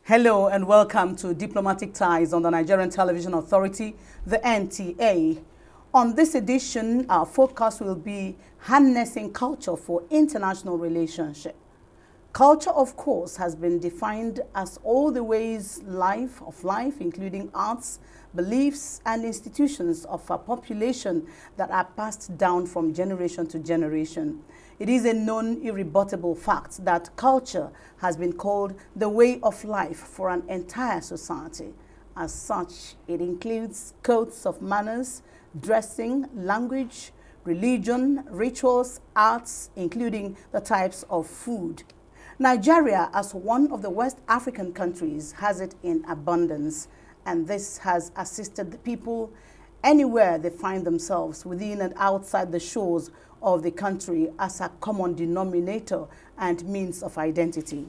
Hello and welcome to Diplomatic Ties on the Nigerian Television Authority, the NTA. On this edition, our focus will be harnessing culture for international relationship. Culture, of course, has been defined as all the ways of life, including arts, beliefs, and institutions of a population that are passed down from generation to generation. It is a known, irrebuttable fact that culture has been called the way of life for an entire society. As such, it includes codes of manners, dressing, language, religion, rituals, arts, including the types of food. Nigeria, as one of the West African countries, has it in abundance, and this has assisted the people anywhere they find themselves within and outside the shores of the country as a common denominator and means of identity.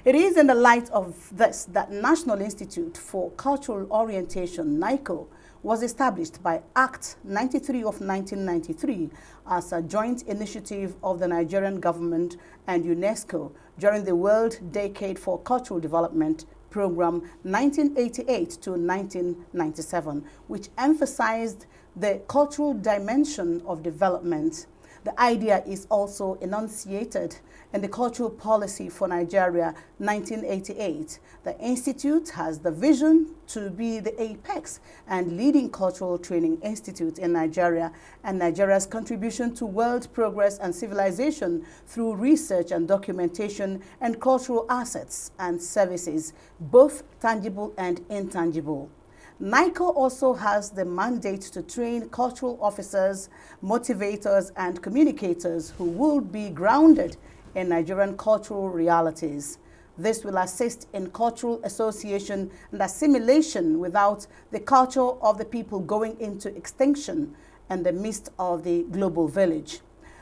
It is in the light of this that National Institute for Cultural Orientation, NICO, was established by Act 93 of 1993 as a joint initiative of the Nigerian government and UNESCO during the World Decade for Cultural Development Program 1988 to 1997, which emphasized the cultural dimension of development. The idea is also enunciated in the Cultural Policy for Nigeria 1988. The Institute has the vision to be the apex and leading cultural training institute in Nigeria, and Nigeria's contribution to world progress and civilization through research and documentation and cultural assets and services, both tangible and intangible. NICO also has the mandate to train cultural officers, motivators, and communicators who will be grounded in Nigerian cultural realities. This will assist in cultural association and assimilation without the culture of the people going into extinction in the midst of the global village.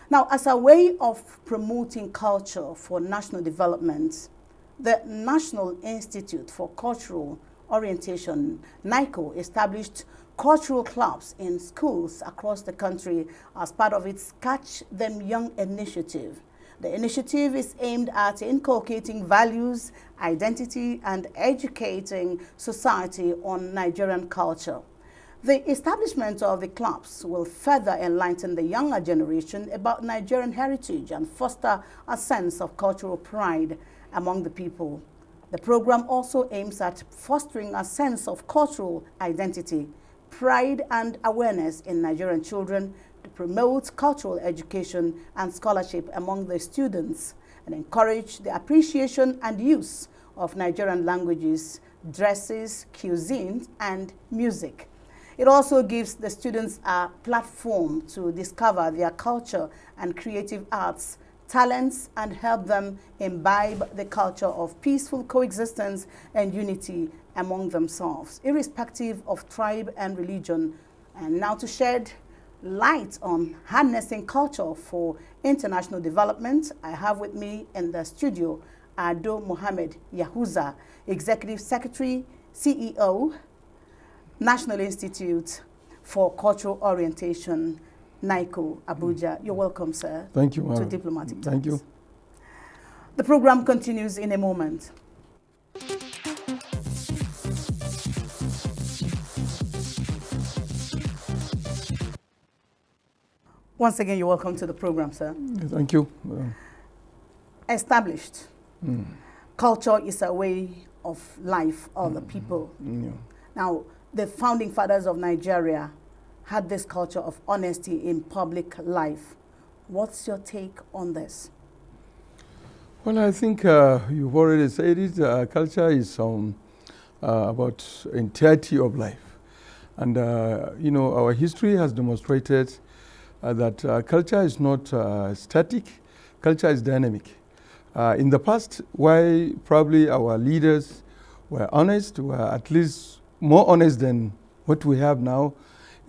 Now, as a way of promoting culture for national development, the National Institute for Cultural Orientation, NICO, established cultural clubs in schools across the country as part of its Catch Them Young initiative. The initiative is aimed at inculcating values, identity, and educating society on Nigerian culture. The establishment of the clubs will further enlighten the younger generation about Nigerian heritage and foster a sense of cultural pride among the people. The program also aims at fostering a sense of cultural identity, pride, and awareness in Nigerian children to promote cultural education and scholarship among the students and encourage the appreciation and use of Nigerian languages, dresses, cuisine, and music. It also gives the students a platform to discover their culture and creative arts talents and help them imbibe the culture of peaceful coexistence and unity among themselves, irrespective of tribe and religion. And now to shed light on harnessing culture for international development, I have with me in the studio Ado Mohammed Yahuza, Executive Secretary, CEO, National Institute for Cultural Orientation, NICO, Abuja. You're welcome, sir. Thank you, to Diplomatic Times. Thank you. The program continues in a moment. Once again, you're welcome to the program, sir. Thank you. Established. Culture is a way of life of the people. Yeah. Now, the founding fathers of Nigeria had this culture of honesty in public life. What's your take on this? Well, I think you've already said it. Culture is about entirety of life. And, our history has demonstrated that culture is not static. Culture is dynamic. In the past, why probably our leaders were honest, were at least more honest than what we have now,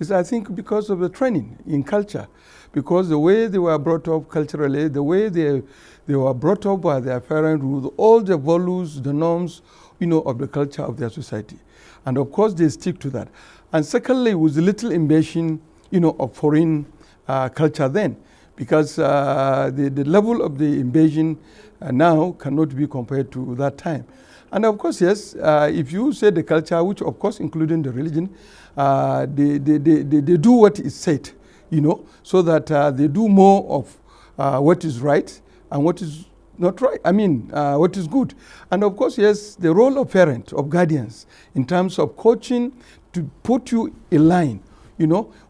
is I think because of the training in culture. because the way they were brought up culturally, the way they were brought up by their parents with all the values, the norms, of the culture of their society. And of course, they stick to that. And secondly, with the little invasion, of foreign culture then, because the level of the invasion now cannot be compared to that time. And of course, yes, if you say the culture, which of course including the religion, they do what is said, so that they do more of what is right and what is not right. I mean, what is good. And of course, yes, the role of parents, of guardians, in terms of coaching to put you in line,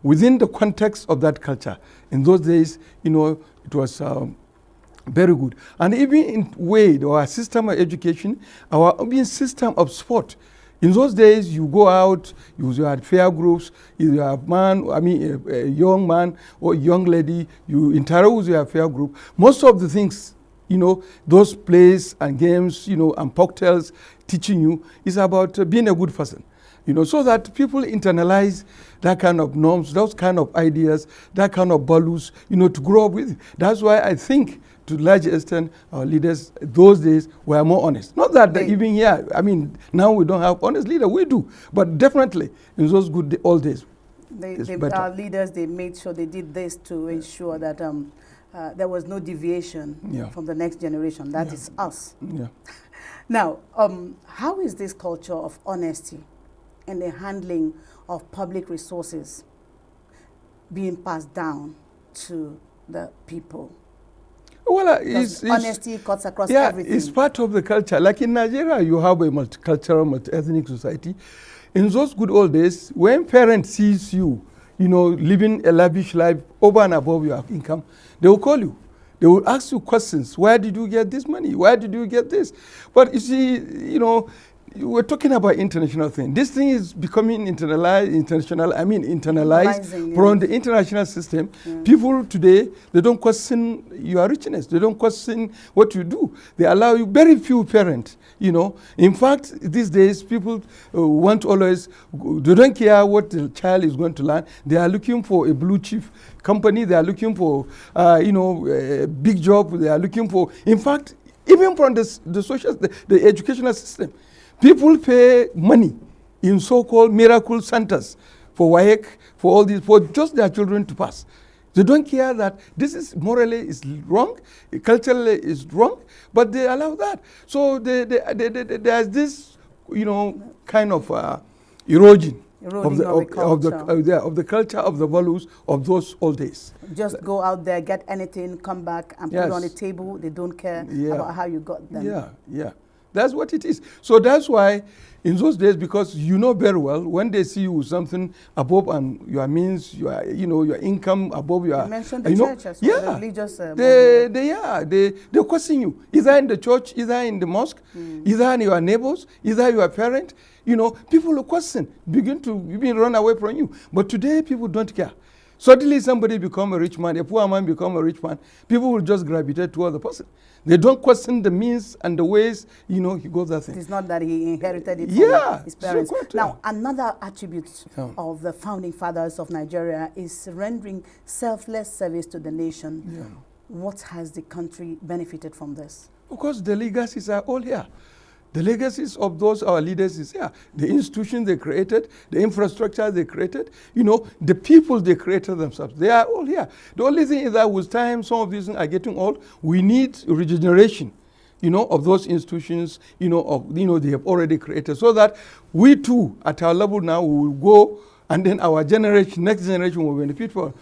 within the context of that culture. In those days, it was very good. And even in way, our system of education, our even system of sport. In those days, you go out, you had fair groups, you have a young man or a young lady, you interact with your fair group. Most of the things, those plays and games, and cocktails teaching you is about being a good person. So that people internalize that kind of norms, those kind of ideas, that kind of values, to grow up with. That's why I think, to a large extent, our leaders those days were more honest. Not that even here, now we don't have honest leaders, we do. But definitely, in those good old days, our leaders, they made sure they did this to ensure that there was no deviation from the next generation. That is us. Yeah. Now, how is this culture of honesty and the handling of public resources being passed down to the people? Well, honesty cuts across everything. It's part of the culture. Like in Nigeria, you have a multicultural, multi-ethnic society. In those good old days, when parents sees you, living a lavish life over and above your income, they will call you. They will ask you questions. Where did you get this money? Where did you get this? But you see, we're talking about international thing. This thing is becoming internalized from the international system. Yeah. People today, they don't question your richness. They don't question what you do. They allow you, very few parents, In fact, these days, people want always, they don't care what the child is going to learn. They are looking for a blue chip company. They are looking for, a big job. They are looking for, in fact, even from the educational system, people pay money in so-called miracle centers for WAEC, for all these, for just their children to pass. They don't care that this is morally is wrong, culturally is wrong, but they allow that. So there's this, kind of erosion of the culture, of the values of those old days. Just go out there, get anything, come back and put it on the table. They don't care about how you got them. Yeah. That's what it is. So that's why in those days, because you know very well, when they see you with something above and your means, your income above your... You mentioned the church as well, the religious... They question you, either in the church, either in the mosque, either in your neighbors, either your parent. People will question, begin to even run away from you. But today, people don't care. Suddenly somebody become a rich man, a poor man become a rich man, people will just gravitate toward the person. They don't question the means and the ways, he goes that thing. It's not that he inherited it from his parents. Now, another attribute of the founding fathers of Nigeria is rendering selfless service to the nation. Yeah. What has the country benefited from this? Of course, the legacies are all here. The legacies of those our leaders is here. The institutions they created, the infrastructure they created, the people they created themselves. They are all here. The only thing is that with time, some of these things are getting old. We need regeneration, of those institutions, they have already created, so that we too, at our level now, we will go. And then our generation, next generation will benefit from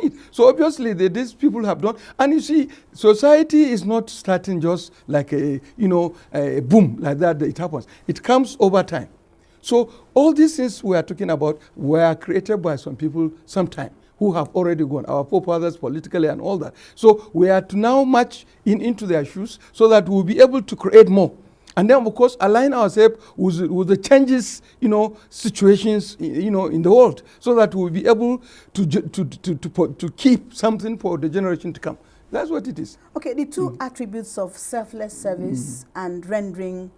it. So obviously, these people have done. And you see, society is not starting just like a boom like that. It happens. It comes over time. So all these things we are talking about were created by some people sometime who have already gone, our forefathers politically and all that. So we are to now march into their shoes so that we'll be able to create more. And then, of course, align ourselves with the changes, situations, in the world, so that we'll be able to keep something for the generation to come. That's what it is. Okay, the two attributes of selfless service and rendering,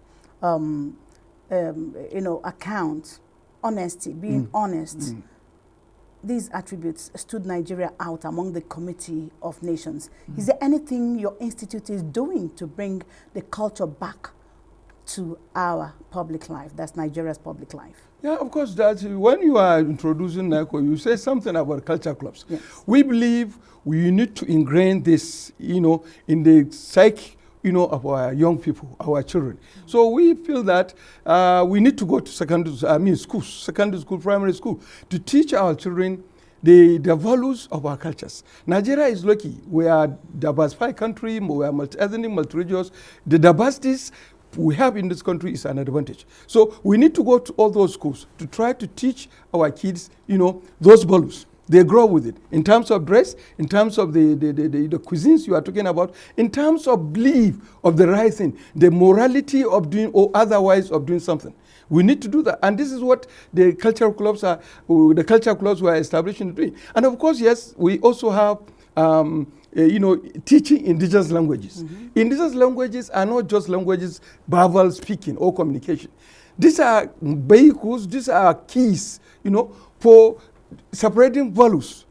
account, honesty, being honest. these attributes stood Nigeria out among the Committee of Nations. Is there anything your institute is doing to bring the culture back to our public life, that's Nigeria's public life? Yeah, of course, that's when you are introducing NICO, you say something about culture clubs. Yes. We believe we need to ingrain this, in the psyche, of our young people, our children. So we feel that we need to go to secondary school, primary school, to teach our children the values of our cultures. Nigeria is lucky. We are a diversified country, we are multi-ethnic, multi-religious. The diversities we have in this country is an advantage. So we need to go to all those schools to try to teach our kids, those values. They grow with it. In terms of dress, in terms of the cuisines you are talking about, in terms of belief of the right thing, the morality of doing or otherwise of doing something. We need to do that. And this is what the cultural clubs were established in doing. And of course, yes, we also have teaching indigenous languages. Indigenous languages are not just languages, verbal speaking or communication. These are vehicles, these are keys, for separating values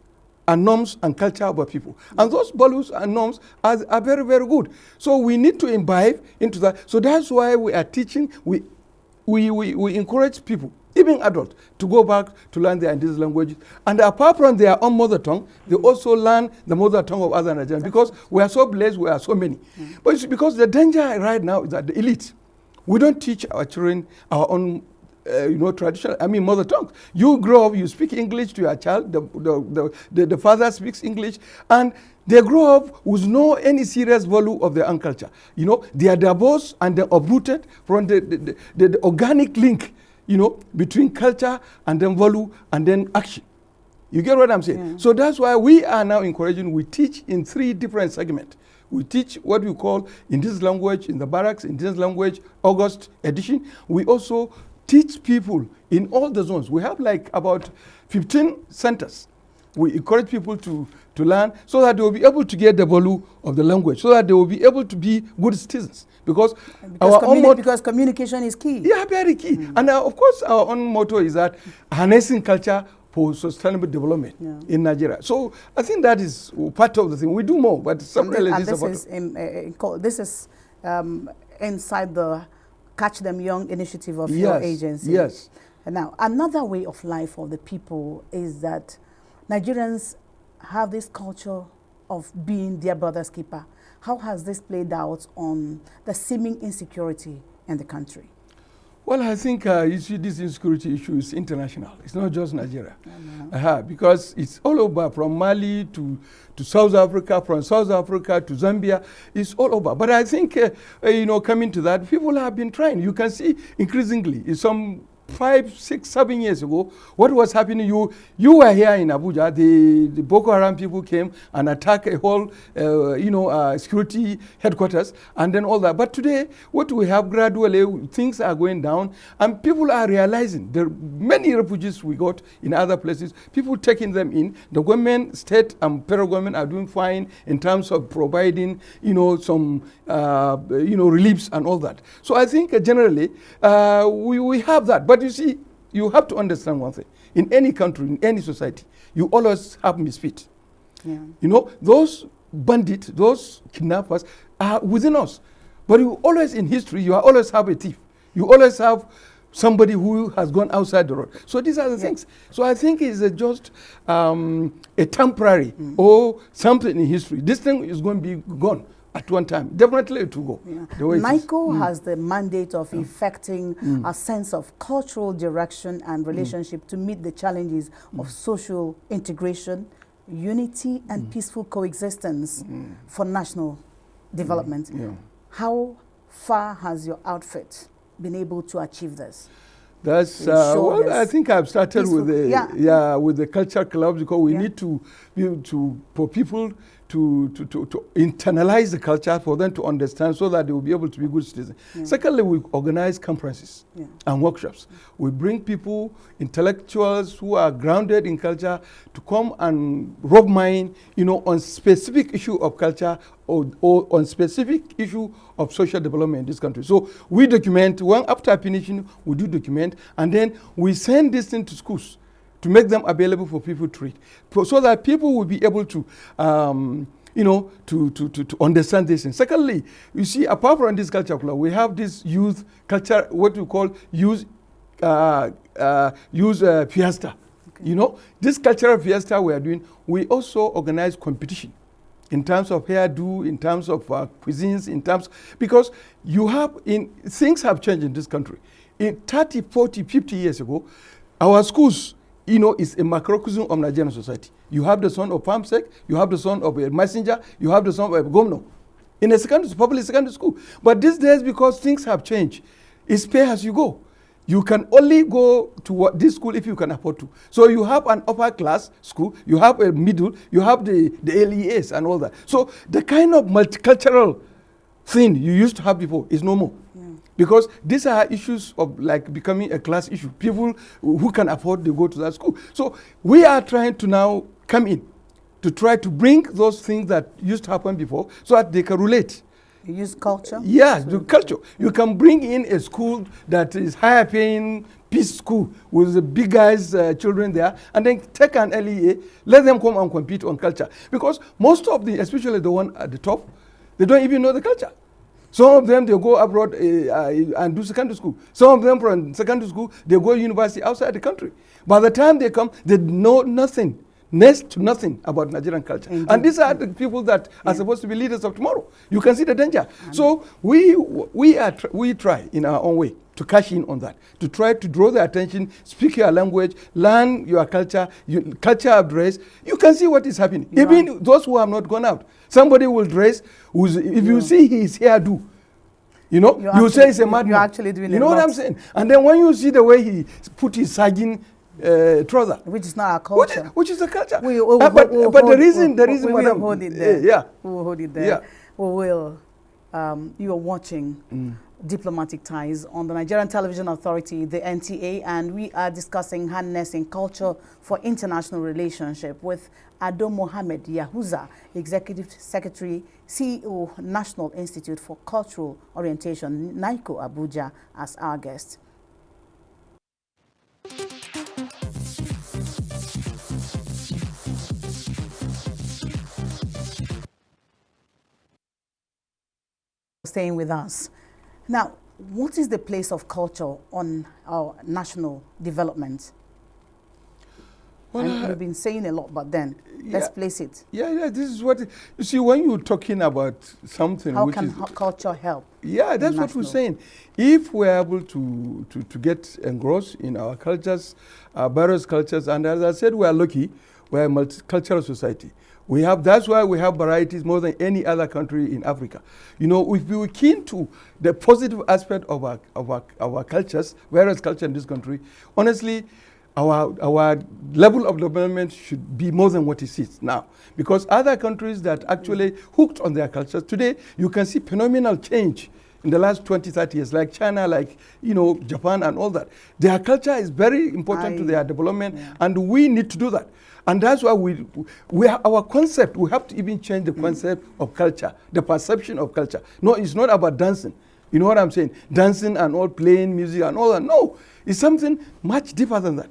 and norms and culture of our people. And those values and norms are very, very good. So we need to imbibe into that. So that's why we are teaching, we encourage people, even adults, to go back to learn their indigenous languages. And apart from their own mother tongue, they also learn the mother tongue of other Nigerians, because we are so blessed, we are so many. But it's because the danger right now is that the elite, we don't teach our children our own traditional, mother tongue. You grow up, you speak English to your child, the father speaks English, and they grow up with no any serious value of their own culture. They are divorced and they're uprooted from the organic link, between culture and then value and then action. You get what I'm saying? Yeah. So that's why we are now encouraging, we teach in 3 different segments. We teach what we call indigenous language in the barracks, indigenous language, August edition. We also teach people in all the zones. We have like about 15 centers. We encourage people to learn so that they will be able to get the value of the language, so that they will be able to be good citizens. Because communication is key. Yeah, very key. And of course, our own motto is that harnessing culture for sustainable development in Nigeria. So I think that is part of the thing. We do more, but this is inside the Catch Them Young initiative of your agency. Yes. And now, another way of life for the people is that Nigerians have this culture of being their brother's keeper. How has this played out on the seeming insecurity in the country? Well, I think you see, this insecurity issue is international. It's not just Nigeria. Because it's all over, from Mali to South Africa, from South Africa to Zambia. It's all over. But I think, coming to that, people have been trying. You can see increasingly, some 5, 6, 7 years ago, what was happening, you were here in Abuja, the Boko Haram people came and attacked a whole, security headquarters, and then all that. But today, what we have gradually, things are going down, and people are realizing there are many refugees we got in other places, people taking them in. The government, state and federal government are doing fine in terms of providing, some, reliefs and all that. So I think generally, we have that. But you see, you have to understand one thing. In any country, in any society, you always have misfit. Yeah. Those bandits, those kidnappers are within us. But you always, in history, you always have a thief. You always have somebody who has gone outside the road. So these are the things. So I think it's just a temporary or something in history. This thing is going to be gone at one time. Definitely it will go. Yeah. NICO has the mandate of effecting a sense of cultural direction and relationship to meet the challenges of social integration, unity, and peaceful coexistence for national development. How far has your outfit been able to achieve this? That's I think I've started with the culture clubs, because we need for people to internalize the culture, for them to understand, so that they will be able to be good citizens. Secondly, we organize conferences and workshops. We bring people, intellectuals who are grounded in culture, to come and rub mind, on specific issue of culture or on specific issue of social development in this country. So we document, after finishing, we do document, and then we send this thing to schools to make them available for people to read, so that people will be able to, to understand this. And secondly, you see, apart from this culture club, we have this youth culture, what we call youth fiesta. Okay. You know, this cultural fiesta we are doing, we also organize competition in terms of hairdo, in terms of cuisines, in terms, because things have changed in this country. In 30, 40, 50 years ago, our schools, is a macrocosm of Nigerian society. You have the son of Farmsec, you have the son of a messenger, you have the son of a governor in a public secondary school. But these days, because things have changed, it's pay as you go. You can only go to this school if you can afford to. So you have an upper class school, you have a middle, you have the LEAs and all that. So the kind of multicultural thing you used to have before is no more. Yeah. Because these are issues of like becoming a class issue. People who can afford to go to that school. So we are trying to now come in to try to bring those things that used to happen before so that they can relate. You use culture? Yeah, the culture. You can bring in a school that is higher paying, peace school with the big guys, children there, and then take an LEA, let them come and compete on culture. Because most of especially the one at the top, they don't even know the culture. Some of them, they go abroad and do secondary school. Some of them from secondary school, they go university outside the country. By the time they come, they know nothing. Next to nothing about Nigerian culture. Indeed. And these are the people that are supposed to be leaders of tomorrow. You can see the danger. So we try in our own way to cash in on that, to try to draw the attention, speak your language, learn your culture of dress. You can see what is happening. Even those who have not gone out, somebody will dress, if you see his hairdo, you say it's a madman. You're actually doing You know what I'm saying? And then when you see the way he put his sagging trouser, which is not our culture, which is a culture. But the reason, we will hold it there. We will hold it there. Yeah. We will. You are watching Diplomatic Ties on the Nigerian Television Authority, the NTA, and we are discussing harnessing culture for international relationship with Ado Mohammed Yahuza, Executive Secretary, CEO, National Institute for Cultural Orientation, NICO, Abuja, as our guest. Staying with us. Now, what is the place of culture on our national development? Well, we've been saying a lot, but then let's place it. Yeah, this is what, you see, when you're talking about something how can culture help? Yeah, that's what we're saying. If we're able to get engrossed in our cultures, our various cultures, and as I said, we are lucky, we're a multicultural society. That's why we have varieties more than any other country in Africa. If we were keen to the positive aspect of our cultures, various cultures in this country, honestly, our level of development should be more than what it is now. Because other countries that actually hooked on their cultures, today you can see phenomenal change in the last 20, 30 years, like China, like Japan and all that. Their culture is very important to their development, and we need to do that. And that's why our concept, we have to even change the concept of culture, the perception of culture. No, it's not about dancing. You know what I'm saying? Dancing and all, playing music and all that. No, it's something much deeper than that.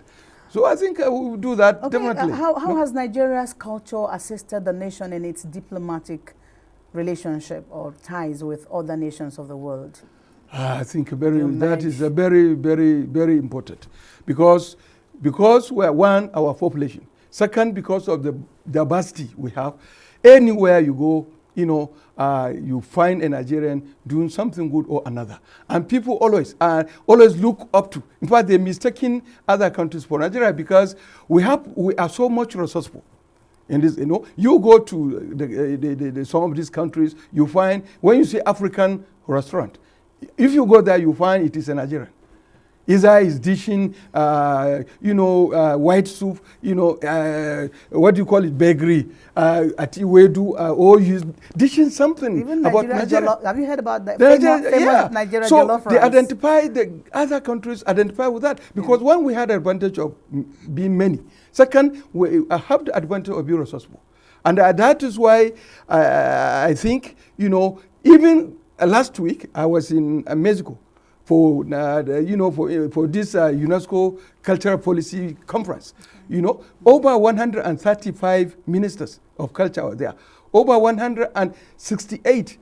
So I think we will do that, definitely. How has Nigeria's culture assisted the nation in its diplomatic relationship or ties with other nations of the world? I think that is a very, very, very important. Because we're one, our population. Second, because of the diversity we have. Anywhere you go, you find a Nigerian doing something good or another. And people always look up to. In fact, they're mistaking other countries for Nigeria because we are so much resourceful. In this, you go to some of these countries, you find, when you see African restaurant, if you go there, you find it is a Nigerian. Either is dishing, white soup, what do you call it, bakery, atiwedu, or he's dishing something even about Nigeria. Have you heard about that famous Nigeria so jollof they rice? identify, the other countries identify with that, because one, we had the advantage of being many. Second, we have the advantage of being resourceful. And that is why I think, even last week, I was in Mexico, for for this UNESCO Cultural Policy Conference. Over 135 ministers of culture were there. Over 168,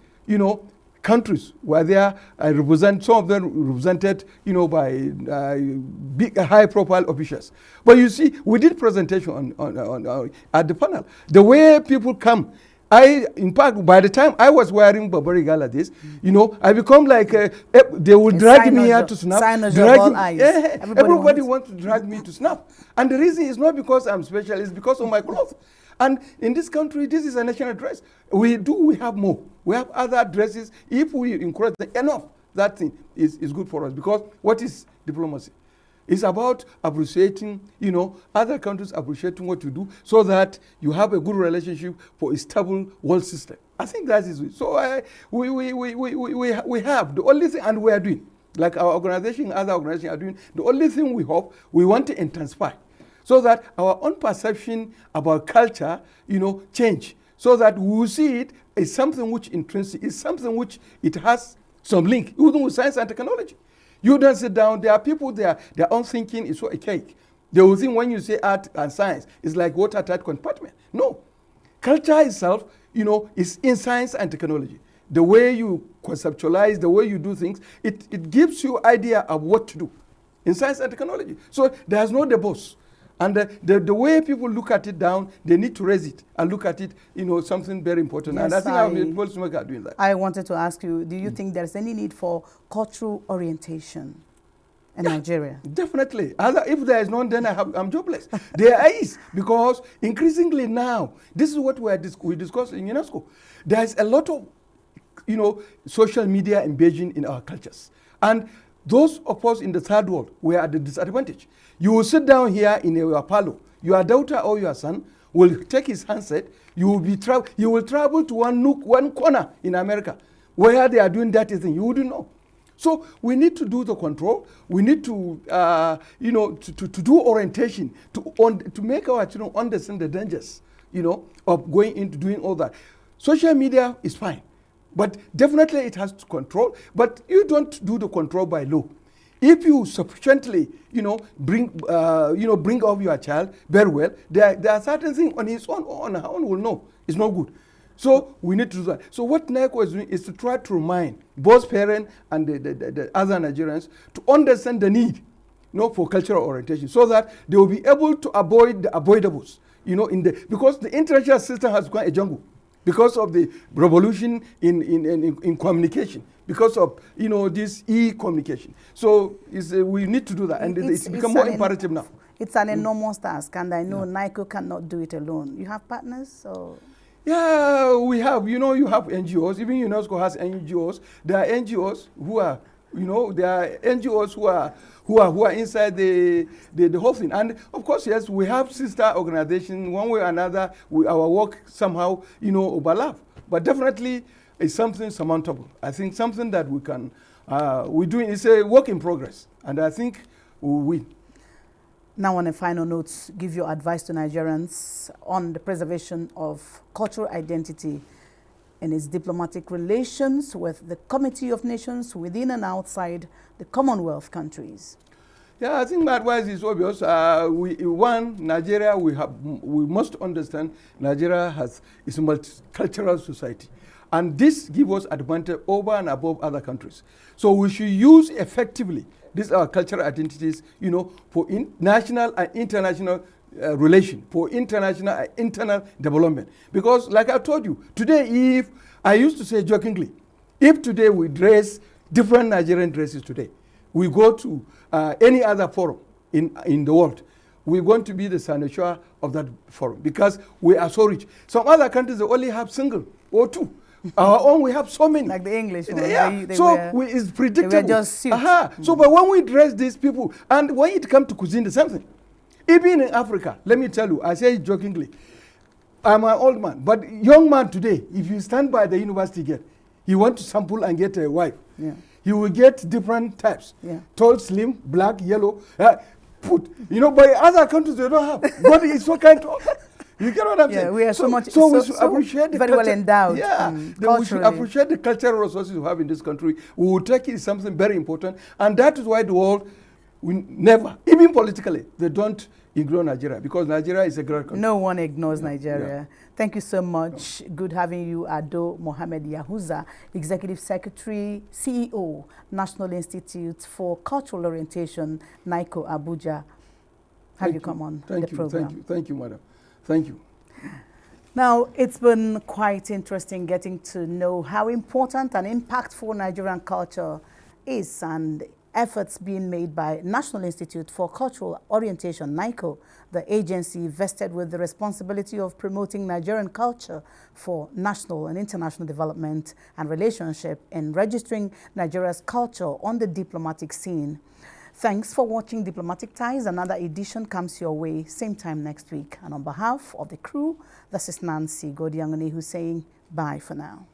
countries were there. Some of them represented, by big, high-profile officials. But you see, we did presentation on at the panel. The way people come. In fact, by the time I was wearing Burberry Gala this, I become like, they would drag me here to snap. Everybody wants to drag me to snap. And the reason is not because I'm special, it's because of my clothes. And in this country, this is a national dress. We have more. We have other dresses. If we encourage them enough, that thing is good for us. Because what is diplomacy? It's about appreciating, other countries appreciating what you do so that you have a good relationship for a stable world system. I think that is it. So we have the only thing, and we are doing, like our organization, other organizations are doing, the only thing we hope, we want to intensify so that our own perception about culture, change, so that we will see it as something which intrinsic, is something which it has some link, even with science and technology. You don't sit down. There are people there, their own thinking is so archaic. They will think when you say art and science, it's like watertight compartment. No. Culture itself, is in science and technology. The way you conceptualize, the way you do things, it gives you idea of what to do in science and technology. So there's no debate. And the way people look at it down, they need to raise it and look at it, something very important. Yes, and I think our policymakers are doing that. I wanted to ask you, do you think there's any need for cultural orientation in Nigeria? Definitely. If there is none, then I'm jobless. There is, because increasingly now, this is what we discussed in UNESCO. There's a lot of, social media engaging in our cultures. And those of us in the third world were at the disadvantage. You will sit down here in your parlor. Your daughter or your son will take his handset. You will travel to one corner in America where they are doing that thing. You wouldn't know. So we need to do the control. We need to, to do orientation to make our children understand the dangers, of going into doing all that. Social media is fine, but definitely it has to control. But you don't do the control by law. If you sufficiently, bring up your child very well, there are certain things on his own or on her own will know it's not good. So we need to do that. So what NECO is doing is to try to remind both parents and the other Nigerians to understand the need, for cultural orientation, so that they will be able to avoid the avoidables, because the international system has become a jungle because of the revolution in communication. Because of this e-communication, so we need to do that, and it's become more imperative now. It's an enormous task, and I know NICO cannot do it alone. You have partners, or? Yeah, we have. You have NGOs. Even UNESCO has NGOs. There are NGOs who are, there are NGOs who are inside the whole thing. And of course, yes, we have sister organizations. One way or another, our work somehow, overlap. But definitely, it's something surmountable. I think something that we're doing. It's a work in progress, and I think we'll win. Now, on a final note, give your advice to Nigerians on the preservation of cultural identity in its diplomatic relations with the Committee of Nations within and outside the Commonwealth countries. Yeah, I think my advice is obvious. Nigeria, we must understand Nigeria is a multicultural society. And this gives us advantage over and above other countries. So we should use effectively these are cultural identities, for national and international relation, for international and internal development. Because like I told you, today if, I used to say jokingly, if today we dress different Nigerian dresses today, we go to any other forum in the world, we're going to be the cynosure of that forum because we are so rich. Some other countries, they only have single or two. Our own, we have so many. Like the English one. Yeah, it's predictable. They were just suits. So, but when we dress these people, and when it comes to cuisine, the same thing. Even in Africa, let me tell you, I say it jokingly, I'm an old man, but young man today, if you stand by the university gate, he want to sample and get a wife. Yeah. He will get different types. Yeah. Tall, slim, black, yellow, but other countries, they don't have. But it's so kind of. You get what I'm saying? We are so much, we so should appreciate the very culture. well endowed. Yeah, we should appreciate the cultural resources we have in this country. We will take it as something very important, and that is why the world, we never, even politically, they don't ignore Nigeria, because Nigeria is a great country. No one ignores Nigeria. Yeah. Thank you so much. Good having you, Ado Mohammed Yahuza, Executive Secretary, CEO, National Institute for Cultural Orientation, NICO, Abuja. Have you come on the program? Thank you, madam. Thank you. Now, it's been quite interesting getting to know how important and impactful Nigerian culture is, and efforts being made by National Institute for Cultural Orientation, NICO, the agency vested with the responsibility of promoting Nigerian culture for national and international development and relationship in registering Nigeria's culture on the diplomatic scene. Thanks for watching Diplomatic Ties. Another edition comes your way same time next week. And on behalf of the crew, this is Nancy Godiangone who's saying bye for now.